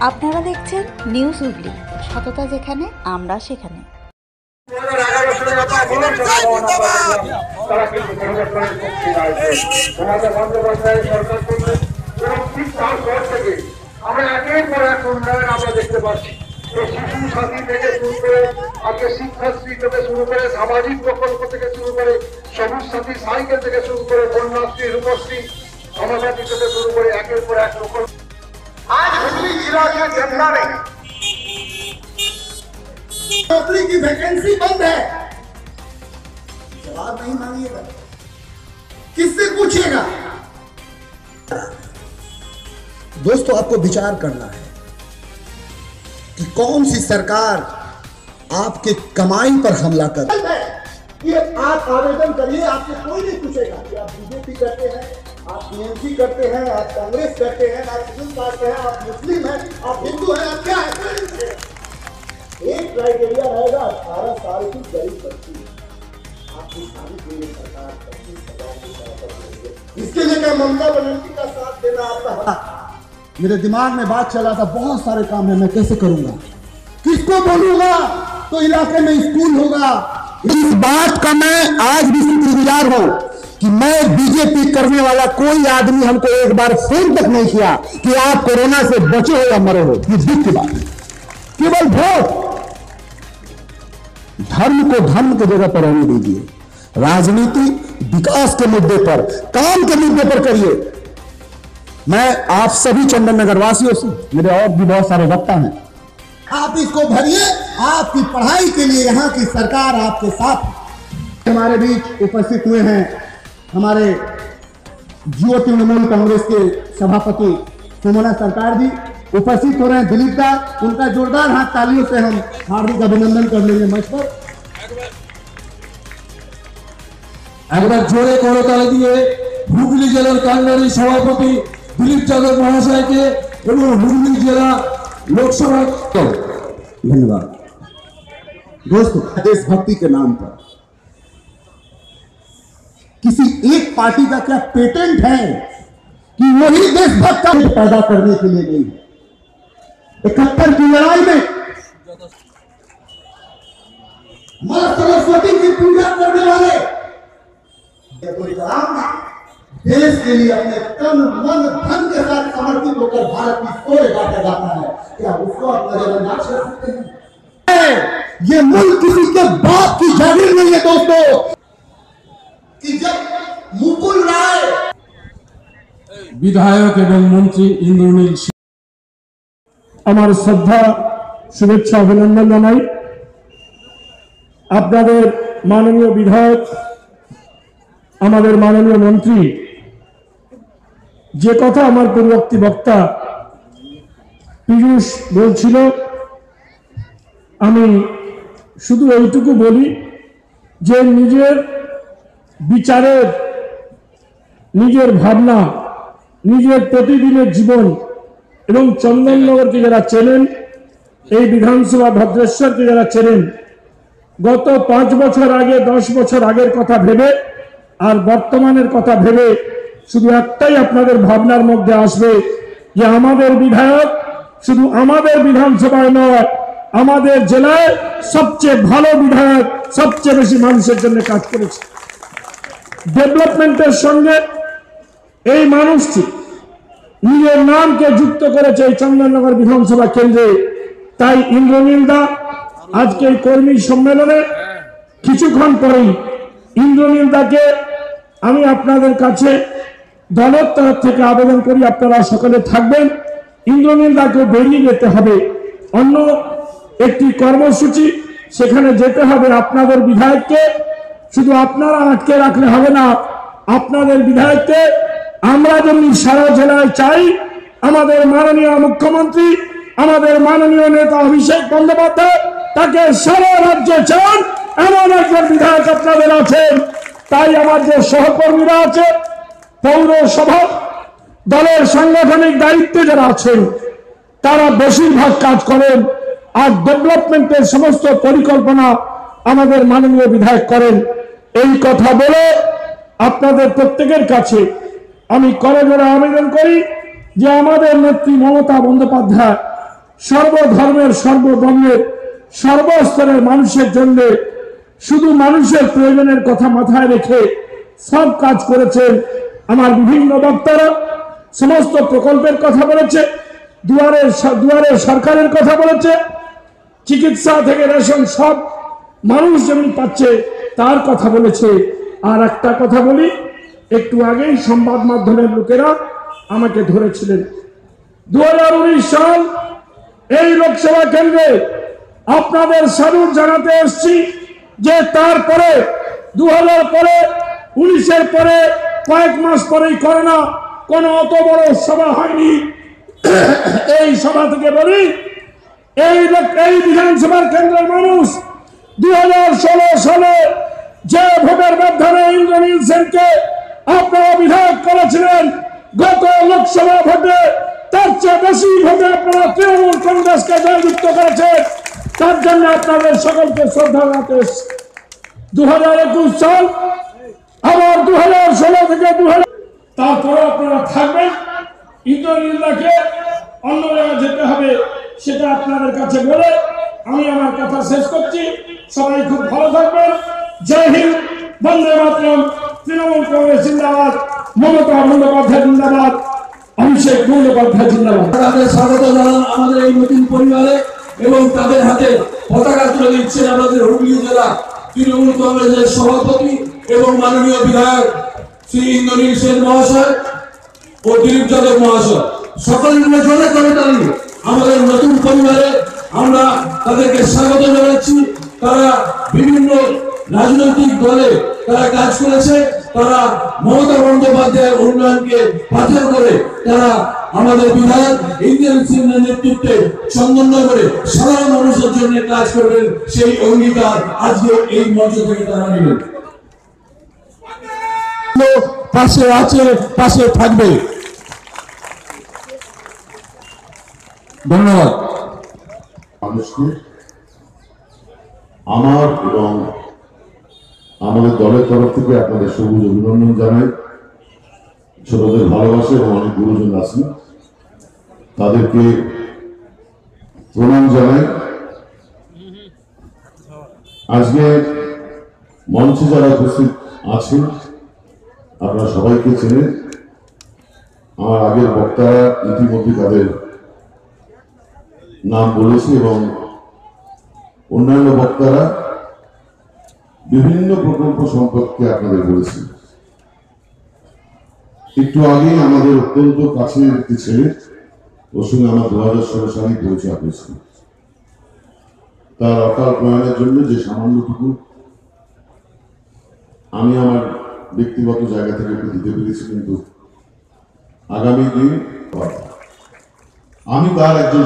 আপনারা দেখছেন নিউজ হুগলি, সততা যেখানে আমরা সেখানে। আমরা একের পর এক উন্নয়ন আমরা দেখতে পাচ্ছি। শিশু সাথী থেকে শুরু করে আজকে শিক্ষাশ্রী থেকে শুরু করে সামাজিক প্রকল্প থেকে শুরু করে সবুজ সাথী সাইকেল থেকে শুরু করে কন্যাশ্রী রূপশ্রী সমাজসাথী থেকে শুরু করে একের পর এক প্রকল্প। आज हुगली जिला के जनता ने नौकरी की वैकेंसी बंद है, जवाब नहीं मांगिएगा, किससे पूछिएगा? दोस्तों, आपको विचार करना है कि कौन सी सरकार आपके कमाई पर हमला कर है। ये आप आवेदन करिए, आपसे कोई नहीं पूछेगा कि आप बीजेपी करते हैं, आप टीएमसी करते हैं, आप कांग्रेस करते हैं, आप मुस्लिम पार्टी हैं, आप मुस्लिम हैं, आप हिंदू हैं, आप क्या है? एक क्राइटेरिया रहेगा, 18 साल की गरीब बच्ची आपकी शादी के लिए सरकार 25,000 की सहायता करेगी। इसके लिए क्या ममता बनर्जी का साथ देना आपका हक? मेरे दिमाग में बात चला था, बहुत सारे काम है, मैं कैसे करूंगा, किसको बोलूंगा, तो इलाके में स्कूल होगा। इस बात का मैं आज भी शुक्रगुजार हूं कि मैं बीजेपी करने वाला कोई आदमी हमको एक बार फोन तक नहीं किया कि आप कोरोना से बचे हो या मरे हो। ये दुख की बात है। केवल वोट, धर्म को धर्म की जगह पर रहने दीजिए, राजनीति विकास के मुद्दे पर, काम के मुद्दे पर करिए। मैं आप सभी चंदन नगर वासियों से, मेरे और भी बहुत सारे वक्ता हैं, आप इसको भरिए। आपकी पढ़ाई के लिए यहाँ की सरकार आपके साथ। हमारे बीच उपस्थित हुए हैं हमारे जियो तृणमूल कांग्रेस के सभापति सुमना सरकार जी उपस्थित हो रहे हैं, दिलीप दा, उनका जोरदार हाथ तालियों से हम हार्दिक अभिनंदन कर लेंगे मंच पर। একবার জোরে করতালি দিয়ে হুগলি জেলার কান্ডারি সভাপতি দিলীপ যাদব মহাশয়কে এবং হুগলি জেলা लोकसभा। धन्यवाद दोस्तों। देशभक्ति के नाम पर किसी एक पार्टी का क्या पेटेंट है कि वही देशभक्त पैदा करने के लिए नहीं? 71 की लड़ाई में मां सरस्वती की पूजा करने वाले कोई काम नहीं, देश के लिए अपने तन मन धन के साथ समर्पित होकर भारत की सोच बांटा जाता है, क्या उसको आप नजरअंदाज कर सकते हैं? ये मुल्क किसी के बाप की जागीर नहीं है दोस्तों। कि जब मुकुल राय विधायक एवं मंत्री इंद्रनील আমার শ্রদ্ধা শুভেচ্ছা অভিনন্দন জানাই। আপনাদের মাননীয় বিধায়ক, আমাদের মাননীয় মন্ত্রী যে কথা আমার পূর্ববর্তী বক্তা পীযূষ বলছিল, আমি শুধু এইটুকু বলি যে নিজের বিচারের, নিজের ভাবনা, নিজের প্রতিদিনের জীবন এবং চন্দননগরকে যারা চেনেন, এই বিধানসভা ভদ্রেশ্বরকে যারা চেনেন, গত 5 বছর আগে 10 বছর আগের কথা ভেবে আর বর্তমানের কথা ভেবে শুধু একটাই আপনাদের ভাবনার মধ্যে আসবে যে আমাদের বিধায়ক শুধু আমাদের বিধানসভায় নয়, আমাদের জেলায় সবচেয়ে ভালো বিধায়ক, সবচেয়ে বেশি মানুষের জন্য কাজ করেছে। ডেভেলপমেন্টের সঙ্গে এই মানুষটি নিজের নামকে যুক্ত করেছে এই চন্দননগর বিধানসভা কেন্দ্রে। তাই ইন্দ্রনীল দা আজকে এই কর্মী সম্মেলনে কিছুক্ষণ পরেই ইন্দ্রনীল দাকে আমি আপনাদের কাছে দলের তরফ থেকে আবেদন করি, আপনারা সকলে থাকবেন। ইন্দ্রনীল দাকে বেরিয়ে যেতে হবে, অন্য একটি কর্মসূচি, সেখানে যেতে হবে। আপনাদের বিধায়ককে শুধু আপনারা আটকে রাখলে হবে না, আপনাদের বিধায়ককে আমরা যেমনি সারা জেলায় চাই, আমাদের মাননীয় মুখ্যমন্ত্রী, আমাদের মাননীয় নেতা অভিষেক বন্দ্যোপাধ্যায় তাকে সারা রাজ্যে চান, এমন একজন বিধায়ক আপনাদের আছেন। তাই আমার যে সহকর্মীরা আছে, পৌরসভা দলের সাংগঠনিক দায়িত্বে যারা আছেন, তারা বেশিরভাগ কাজ করেন আর ডেভেলপমেন্টের সমস্ত পরিকল্পনা আমাদের মাননীয় বিধায়ক করেন। এই কথা বলে আপনাদের প্রত্যেকের কাছে আমি করজোড়ে আবেদন করি যে আমাদের নেত্রী মমতা বন্দ্যোপাধ্যায় সর্বধর্মের, সর্ববর্ণের, সর্বস্তরের মানুষের জন্য শুধু মানুষের প্রয়োজনের কথা মাথায় রেখে সব কাজ করেছেন। আমার বিভিন্ন বক্তারা সমস্ত প্রকল্পের কথা বলেছে, দুয়ারে সরকারের কথা বলেছে, চিকিৎসা থেকে রেশন সব মানুষ যেমন পাচ্ছে তার কথা বলেছে। আর একটা কথা বলি, একটু আগেই সংবাদ মাধ্যমের লোকেরা আমাকে ধরেছিলেন 2019 সাল এই লোকসভা কেন্দ্রে আপনাদের স্যালুট জানাতে এসেছি যে তারপরে 2000 পরে 19-এর পরে কয়েক মাস পরেই করোনা, কোনো অত বড় সভা হয়নি। এই সভা থেকে বলি, এই বিধানসভার কেন্দ্রের মানুষ 2016 সালে যে ভোটের মাধ্যমে ইন্দ্রনীল সেনকে আপনারা বিধায়ক করেছিলেন, গত লোকসভা ভোটে তার চেয়ে বেশি ভোটে আপনারা তৃণমূল কংগ্রেসকে জয়যুক্ত করেছেন। তার জন্য আপনাদের সকলকে শ্রদ্ধা জানাতে 2021 সাল আবার 2016 থেকে 2000, তারপরে আপনারা থাকবেন। ইন্দ্রনীলদাকে অন্য জায়গায় যেতে হবে সেটা আপনাদের কাছে বলে আমি আমার কথা শেষ করছি। সবাই খুব ভালো থাকবেন। জয় হিন্দ, বন্দে মাতরম। তৃণমূল কংগ্রেস জিন্দাবাদ, মমতা বন্দ্যোপাধ্যায় জিন্দাবাদ, অভিষেক বন্দ্যোপাধ্যায় জিন্দাবাদ। তাদের স্বাগত জানান আমাদের এই নতুন পরিবারে এবং তাদের হাতে পতাকা তুলে দিচ্ছেন আমাদের হুগলি জেলা তৃণমূল কংগ্রেসের সভাপতি এবং মাননীয় বিধায়ক শ্রী ইন্দ্রনীল সেন মহাশয় ও দিলীপ যাদব মহাশয়। সকল মিলে জোরে করে তালি আমাদের নতুন পরিবারে আমরা তাদেরকে স্বাগত জানাচ্ছি। তারা বিভিন্ন রাজনৈতিক দলে তারা কাজ করেছে, তারা মমতা বন্দ্যোপাধ্যায়ের উন্নয়নকে পাথর করে তারা আমাদের বিধায়ক ইন্দ্রনীল সেনের নেতৃত্বে সমন্বয় করে সাধারণ মানুষের জন্য কাজ করবেন, সেই অঙ্গীকার আজকে এই মঞ্চ থেকে তারা নেবেন। পাশে আছে, পাশে থাকবে। ধন্যবাদ মানুষকে আমার এবং আমাদের দলের তরফ থেকে আপনাদের সবুজ অভিনন্দন জানাই। ছোটদের ভালোবাসে এবং অনেক গুরুজন আছেন, তাদেরকে প্রণাম জানাই। আজকে মঞ্চে যারা উপস্থিত আছেন আপনারা সবাইকে চেনেন। আমার আগের বক্তারা ইতিমধ্যে তাদের নাম বলেছে এবং অন্যান্য বক্তারা বিভিন্ন প্রকল্প সম্পর্কে আপনাদের বলেছেন। একটু আগে আমাদের অত্যন্ত কাছের একটি ছেলে, ওর সঙ্গে আমার 2016 সালে পরিচয় হয়েছিল। তার অকাল প্রয়াণের জন্য যে সামান্যটুকু আমি আমার ব্যক্তিগত জায়গা থেকে একটু দিতে পেরেছি, কিন্তু আগামী দিন আমি তার একজন